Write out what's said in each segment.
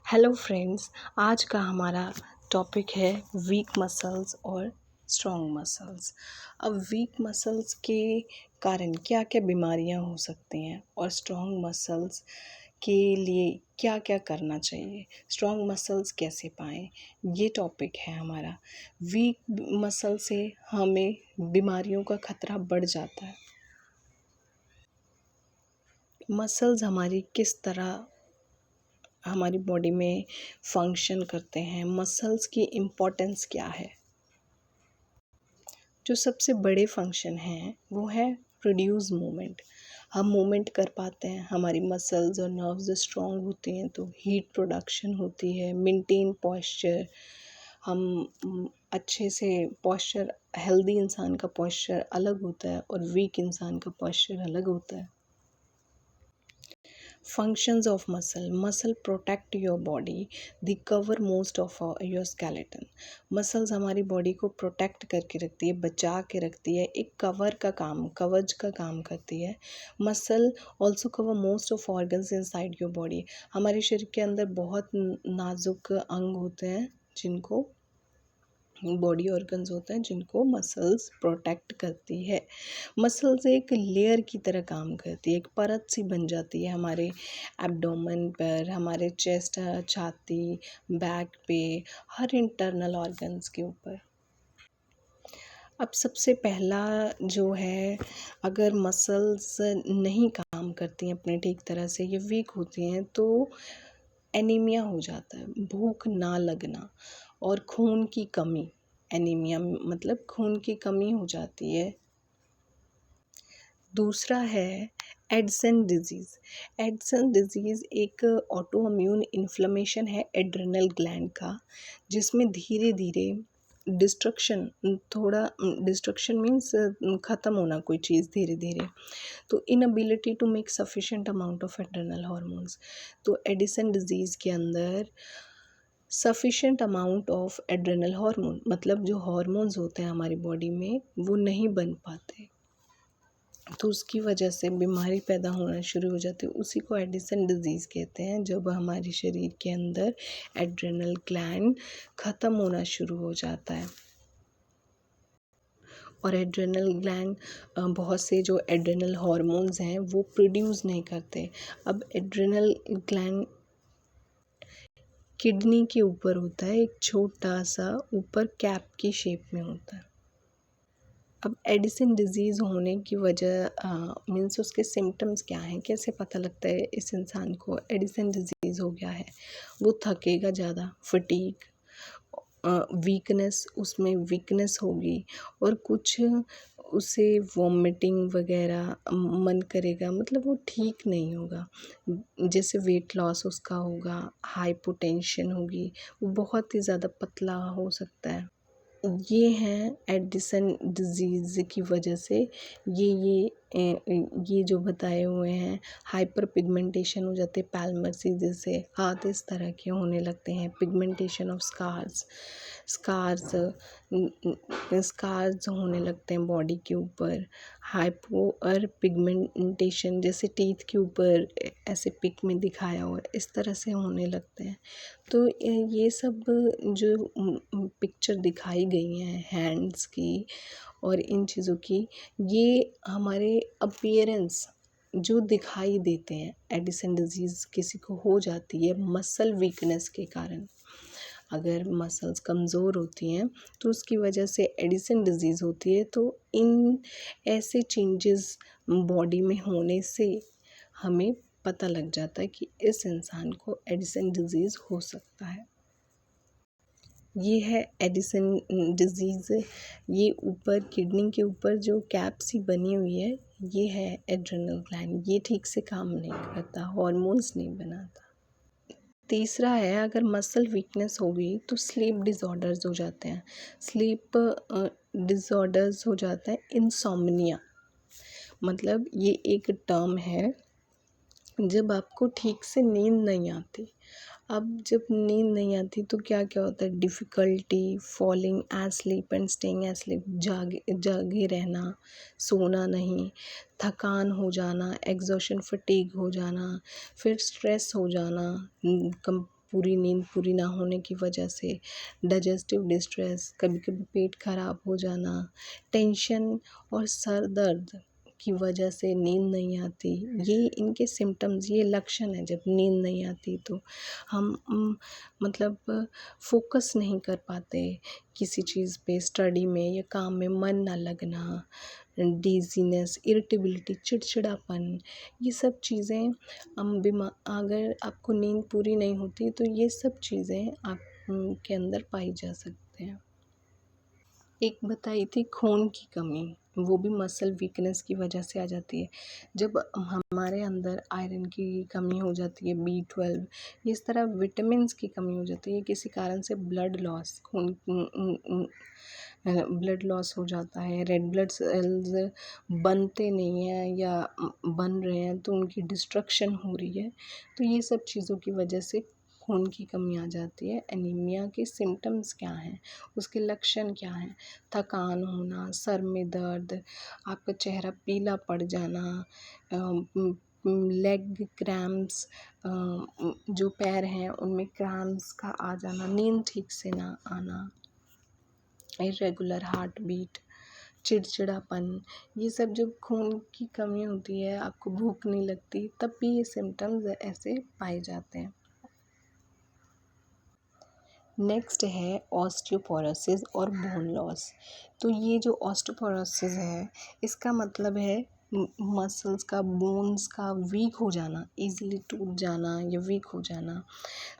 Hello friends, आज का हमारा टॉपिक है वीक मसल्स और स्ट्रॉन्ग मसल्स। अब वीक मसल्स के कारण क्या क्या बीमारियां हो सकती हैं और स्ट्रॉन्ग मसल्स के लिए क्या क्या करना चाहिए, स्ट्रॉन्ग मसल्स कैसे पाएँ, ये टॉपिक है हमारा। वीक मसल से हमें बीमारियों का खतरा बढ़ जाता है। मसल्स हमारी किस तरह हमारी बॉडी में फंक्शन करते हैं, मसल्स की इम्पोर्टेंस क्या है। जो सबसे बड़े फंक्शन हैं वो है प्रोड्यूस मूवमेंट। हम मूवमेंट कर पाते हैं, हमारी मसल्स और नर्व्स स्ट्रॉन्ग होती हैं तो हीट प्रोडक्शन होती है, मेंटेन पॉस्चर। हम अच्छे से पॉस्चर, हेल्दी इंसान का पॉस्चर अलग होता है और वीक इंसान का पॉस्चर अलग होता है। Functions of muscle protect your body, they cover most of your skeleton। Muscles हमारी बॉडी को प्रोटेक्ट करके रखती है, बचा के रखती है, एक कवच का काम करती है। Muscle also cover most of organs inside your body. हमारे शरीर के अंदर बहुत नाजुक अंग होते हैं जिनको बॉडी ऑर्गन्स होते हैं जिनको मसल्स प्रोटेक्ट करती है। मसल्स एक लेयर की तरह काम करती है, एक परत सी बन जाती है हमारे एब्डोमेन पर, हमारे चेस्ट, छाती, बैक पे, हर इंटरनल ऑर्गन्स के ऊपर। अब सबसे पहला जो है, अगर मसल्स नहीं काम करती हैं अपने ठीक तरह से, ये वीक होती हैं तो एनीमिया हो जाता है, भूख ना लगना और खून की कमी। एनीमिया मतलब खून की कमी हो जाती है। दूसरा है एडसन डिजीज़। एडसन डिजीज़ एक ऑटो इम्यून इन्फ्लेमेशन है एड्रेनल ग्लैंड का, जिसमें धीरे धीरे डिस्ट्रक्शन मीन्स ख़त्म होना कोई चीज़ धीरे धीरे, तो inability to make sufficient amount of adrenal hormones. तो एडिसन डिजीज़ के अंदर sufficient amount of adrenal hormone, मतलब जो हार्मोन्स होते हैं हमारी बॉडी में वो नहीं बन पाते, तो उसकी वजह से बीमारी पैदा होना शुरू हो जाती है। उसी को एडिसन डिजीज़ कहते हैं, जब हमारे शरीर के अंदर एड्रेनल ग्लैंड ख़त्म होना शुरू हो जाता है। और एड्रेनल ग्लैंड बहुत से जो एड्रेनल हार्मोन्स हैं वो प्रोड्यूस नहीं करते। अब एड्रेनल ग्लैंड किडनी के ऊपर होता है, एक छोटा सा ऊपर कैप की शेप में होता है। अब एडिसन डिजीज़ होने की वजह मीन्स उसके सिम्टम्स क्या हैं, कैसे पता लगता है इस इंसान को एडिसन डिजीज़ हो गया है। वो थकेगा ज़्यादा, फटीग, वीकनेस, उसमें वीकनेस होगी और कुछ उसे वॉमिटिंग वगैरह मन करेगा, मतलब वो ठीक नहीं होगा। जैसे वेट लॉस उसका होगा, हाइपोटेंशन होगी, वो बहुत ही ज़्यादा पतला हो सकता है। ये हैं एडिसन डिजीज़ की वजह से ये जो बताए हुए हैं, हाइपर पिगमेंटेशन हो जाते, पैल्मर जैसे हाथ इस तरह के होने लगते हैं, पिगमेंटेशन ऑफ स्कार्स होने लगते हैं बॉडी के ऊपर, हाइपोर पिगमेंटेशन जैसे टीथ के ऊपर ऐसे पिक में दिखाया हुआ इस तरह से होने लगते हैं। तो ये सब जो पिक्चर दिखाई गई हैं हैंड्स की और इन चीज़ों की, ये हमारे अपीयरेंस जो दिखाई देते हैं, एडिसन डिजीज़ किसी को हो जाती है मसल वीकनेस के कारण। अगर मसल्स कमज़ोर होती हैं तो उसकी वजह से एडिसन डिजीज़ होती है। तो इन ऐसे चेंजेस बॉडी में होने से हमें पता लग जाता है कि इस इंसान को एडिसन डिजीज़ हो सकता है। ये है एडिसन डिजीज़। ये ऊपर किडनी के ऊपर जो कैप सी बनी हुई है, ये है एड्रेनल ग्लैंड। ये ठीक से काम नहीं करता, हार्मोन्स नहीं बनाता। तीसरा है, अगर मसल वीकनेस हो गई तो स्लीप डिसऑर्डर्स हो जाते हैं। स्लीप डिसऑर्डर्स हो जाता है इंसोम्निया, मतलब ये एक टर्म है जब आपको ठीक से नींद नहीं आती। अब जब नींद नहीं आती तो क्या क्या होता है, difficulty falling asleep and staying asleep, जागे रहना, सोना नहीं, थकान हो जाना, एग्जॉशन फटीग हो जाना, फिर स्ट्रेस हो जाना, पूरी नींद पूरी ना होने की वजह से, डाइजेस्टिव डिस्ट्रेस, कभी कभी पेट खराब हो जाना, टेंशन और सर दर्द की वजह से नींद नहीं आती, ये इनके सिम्टम्स, ये लक्षण है जब नींद नहीं आती तो हम मतलब फोकस नहीं कर पाते किसी चीज़ पे, स्टडी में या काम में मन ना लगना, डिजीनेस, इरिटेबिलिटी, चिड़चिड़ापन, ये सब चीज़ें अगर आपको नींद पूरी नहीं होती तो ये सब चीज़ें आप के अंदर पाई जा सकते हैं। एक बताई थी खून की कमी, वो भी मसल वीकनेस की वजह से आ जाती है। जब हमारे अंदर आयरन की कमी हो जाती है, B12, इस तरह विटामिन्स की कमी हो जाती है, किसी कारण से ब्लड लॉस, ब्लड लॉस हो जाता है, रेड ब्लड सेल्स बनते नहीं हैं या बन रहे हैं तो उनकी डिस्ट्रक्शन हो रही है, तो ये सब चीज़ों की वजह से खून की कमी आ जाती है। एनीमिया के सिम्टम्स क्या हैं, उसके लक्षण क्या हैं? थकान होना, सर में दर्द, आपका चेहरा पीला पड़ जाना, लेग क्रैम्प्स, जो पैर हैं उनमें क्रैम्प्स का आ जाना, नींद ठीक से ना आना, इरेगुलर हार्ट बीट, चिड़चिड़ापन, ये सब जब खून की कमी होती है, आपको भूख नहीं लगती, तब भी ये सिम्टम्स ऐसे पाए जाते हैं। नेक्स्ट है ऑस्टियोपोरोसिस और बोन लॉस। तो ये जो ऑस्टियोपोरोसिस है, इसका मतलब है मसल्स का, बोन्स का वीक हो जाना, इजीली टूट जाना या वीक हो जाना।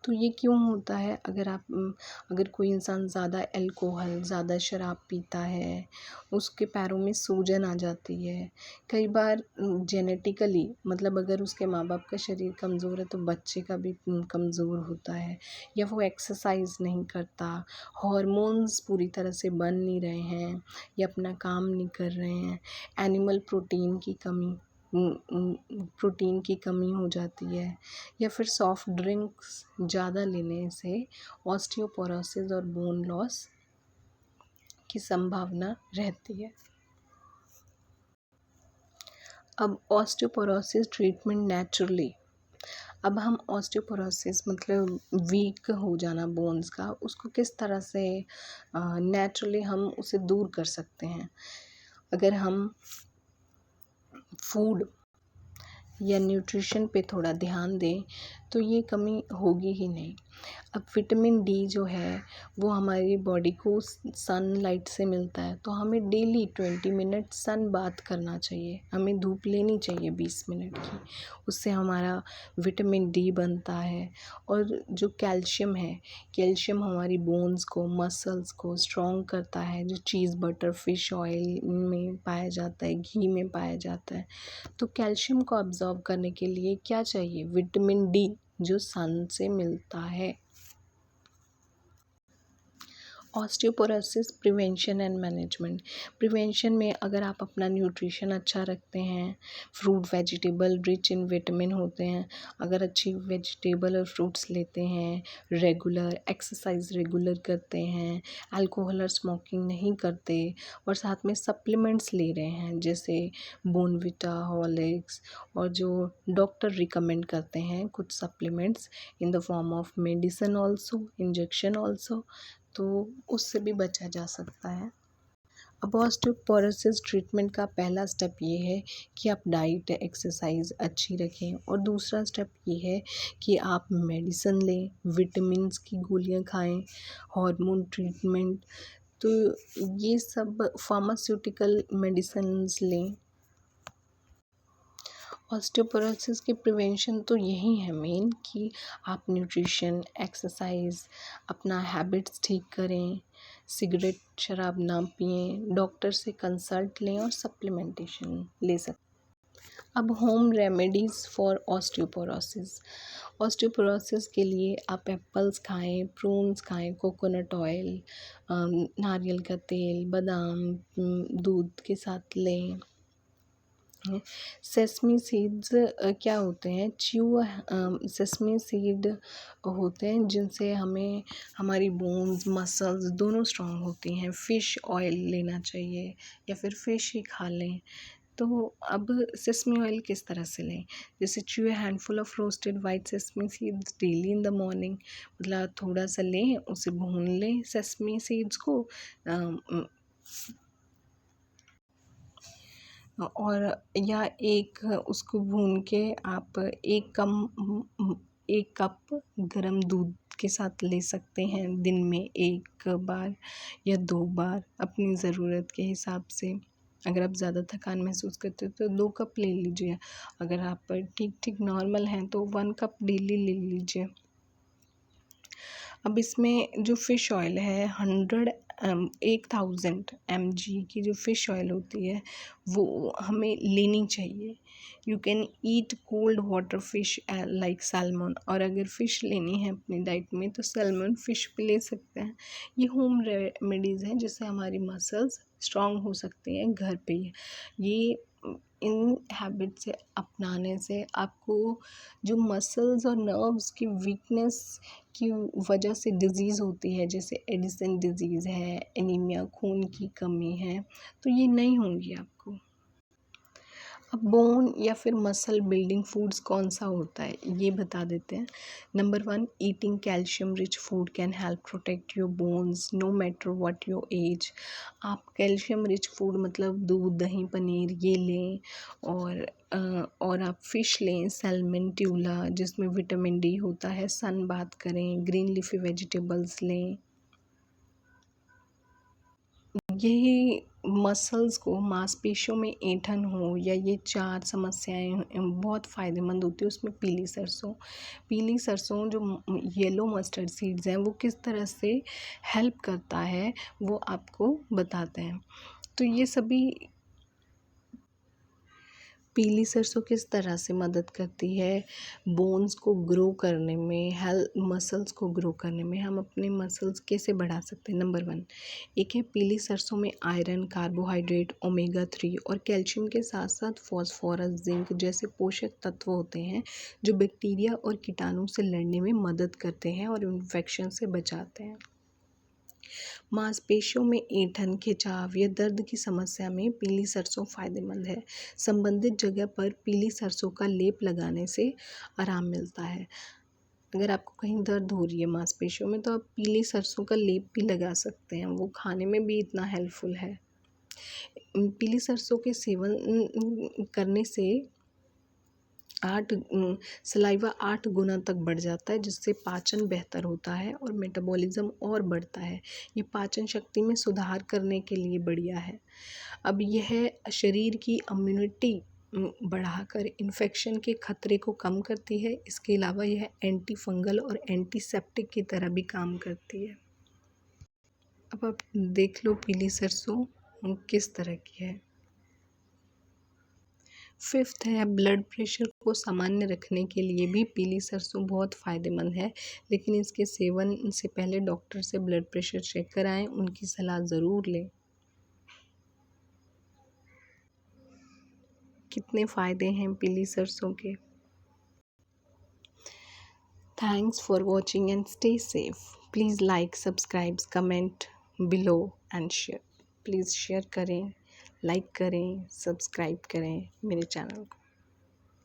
तो ये क्यों होता है? अगर कोई इंसान ज़्यादा अल्कोहल, ज़्यादा शराब पीता है, उसके पैरों में सूजन आ जाती है। कई बार जेनेटिकली, मतलब अगर उसके माँ बाप का शरीर कमज़ोर है तो बच्चे का भी कमज़ोर होता है, या वो एक्सरसाइज नहीं करता, हॉर्मोन्स पूरी तरह से बन नहीं रहे हैं या अपना काम नहीं कर रहे हैं, एनिमल प्रोटीन की कमी हो जाती है, या फिर सॉफ्ट ड्रिंक्स ज़्यादा लेने से ऑस्टियोपोरोसिस और बोन लॉस की संभावना रहती है। अब ऑस्टियोपोरोसिस ट्रीटमेंट नेचुरली, अब हम ऑस्टियोपोरोसिस मतलब वीक हो जाना बोन्स का, उसको किस तरह से नेचुरली हम उसे दूर कर सकते हैं? अगर हम फूड या न्यूट्रिशन पे थोड़ा ध्यान दें तो ये कमी होगी ही नहीं। अब विटामिन डी जो है वो हमारी बॉडी को सनलाइट से मिलता है, तो हमें डेली 20 मिनट सन बाथ करना चाहिए, हमें धूप लेनी चाहिए 20 मिनट की, उससे हमारा विटामिन डी बनता है। और जो कैल्शियम है, कैल्शियम हमारी बोन्स को, मसल्स को स्ट्रॉन्ग करता है, जो चीज़, बटर, फिश ऑयल में पाया जाता है, घी में पाया जाता है। तो कैल्शियम को अब्जॉर्ब करने के लिए क्या चाहिए? विटामिन डी, जो सन से मिलता है। Osteoporosis prevention and management, prevention में अगर आप अपना न्यूट्रिशन अच्छा रखते हैं, fruit vegetable rich in vitamin होते हैं, अगर अच्छी वेजिटेबल और फ्रूट्स लेते हैं, रेगुलर एक्सरसाइज रेगुलर करते हैं, अल्कोहल और स्मोकिंग नहीं करते, और साथ में सप्लीमेंट्स ले रहे हैं जैसे बोनविटा, हॉर्लिक्स, और जो डॉक्टर रिकमेंड करते हैं कुछ supplements in the form of medicine also, injection also, तो उससे भी बचा जा सकता है। अब ऑस्टियोपोरोसिस ट्रीटमेंट का पहला स्टेप ये है कि आप डाइट, एक्सरसाइज अच्छी रखें, और दूसरा स्टेप ये है कि आप मेडिसिन लें, विटामिन्स की गोलियां खाएं, हार्मोन ट्रीटमेंट, तो ये सब फार्मास्यूटिकल मेडिसिन्स लें। ऑस्टियोपोरोसिस की प्रिवेंशन तो यही है मेन, कि आप न्यूट्रिशन, एक्सरसाइज, अपना हैबिट्स ठीक करें, सिगरेट, शराब ना पिएं, डॉक्टर से कंसल्ट लें और सप्लीमेंटेशन ले सकते। अब home remedies for osteoporosis, osteoporosis के लिए आप एप्पल्स खाएं, प्रून्स खाएं, कोकोनट ऑयल, नारियल का तेल, बादाम दूध के साथ लें। सेसमी सीड्स क्या होते हैं? सेसमी सीड होते हैं जिनसे हमें हमारी बोन्स, मसल्स दोनों स्ट्रॉन्ग होती हैं। फ़िश ऑयल लेना चाहिए या फिर फ़िश ही खा लें, तो अब सेसमी ऑयल किस तरह से लें, जैसे chew A handful of roasted white sesame seeds daily in the morning, मतलब थोड़ा सा लें, उसे भून लें सेसमी सीड्स को, और या एक उसको भून के आप एक कप गरम दूध के साथ ले सकते हैं दिन में 1 बार या 2 बार अपनी ज़रूरत के हिसाब से। अगर आप ज़्यादा थकान महसूस करते हो तो 2 कप ले लीजिए, अगर आप ठीक ठीक नॉर्मल हैं तो 1 कप डेली ले लीजिए। अब इसमें जो फ़िश ऑयल है 1000 mg की जो फ़िश ऑयल होती है वो हमें लेनी चाहिए। You can eat cold water fish like salmon, और अगर फ़िश लेनी है अपनी डाइट में तो सैल्मन फ़िश भी ले सकते हैं। ये होम रेमेडीज़ हैं जिससे हमारी मसल्स स्ट्रॉन्ग हो सकती हैं घर पे ही। ये इन हैबिट से अपनाने से आपको जो मसल्स और नर्व्स की वीकनेस की वजह से डिज़ीज़ होती है, जैसे एडिसन डिज़ीज़ है, एनीमिया, खून की कमी है, तो ये नहीं होंगी आपको। अब बोन या फिर मसल बिल्डिंग फूड्स कौन सा होता है ये बता देते हैं। Number 1, eating calcium rich food can help protect your bones no matter what your age. आप कैल्शियम रिच फूड मतलब दूध, दही, पनीर ये लें, और आप फ़िश लें, सैल्मन, ट्यूला जिसमें विटामिन डी होता है, सन बाथ करें, ग्रीन लीफी वेजिटेबल्स लें। यही मसल्स को, मांसपेशियों में ऐंठन हो या ये 4 समस्याएं बहुत फ़ायदेमंद होती है। उसमें पीली सरसों जो येलो मस्टर्ड सीड्स हैं वो किस तरह से हेल्प करता है वो आपको बताते हैं। तो ये सभी, पीली सरसों किस तरह से मदद करती है बोन्स को ग्रो करने में, मसल्स को ग्रो करने में। हम अपने मसल्स कैसे बढ़ा सकते हैं। नंबर 1, एक है पीली सरसों में आयरन, कार्बोहाइड्रेट, ओमेगा 3 और कैल्शियम के साथ साथ फॉस्फोरस, जिंक जैसे पोषक तत्व होते हैं जो बैक्टीरिया और कीटाणु से लड़ने में मदद करते हैं और इन्फेक्शन से बचाते हैं। मांसपेशियों में ऐंठन, खिंचाव या दर्द की समस्या में पीली सरसों फ़ायदेमंद है। संबंधित जगह पर पीली सरसों का लेप लगाने से आराम मिलता है। अगर आपको कहीं दर्द हो रही है मांसपेशियों में तो आप पीली सरसों का लेप भी लगा सकते हैं, वो खाने में भी इतना हेल्पफुल है। पीली सरसों के सेवन करने से 8 सलाइवा 8 गुना तक बढ़ जाता है, जिससे पाचन बेहतर होता है और मेटाबॉलिज्म और बढ़ता है। ये पाचन शक्ति में सुधार करने के लिए बढ़िया है। अब यह शरीर की इम्यूनिटी बढ़ाकर इन्फेक्शन के खतरे को कम करती है। इसके अलावा यह एंटी फंगल और एंटीसेप्टिक की तरह भी काम करती है। अब आप देख लो पीली सरसों किस तरह की है। 5th है, ब्लड प्रेशर को सामान्य रखने के लिए भी पीली सरसों बहुत फ़ायदेमंद है, लेकिन इसके सेवन से पहले डॉक्टर से ब्लड प्रेशर चेक कराएं, उनकी सलाह ज़रूर लें। कितने फ़ायदे हैं पीली सरसों के। Thanks for watching and stay safe. Please like, subscribe, comment below and share. Please share करें, लाइक करें, सब्सक्राइब करें मेरे चैनल को।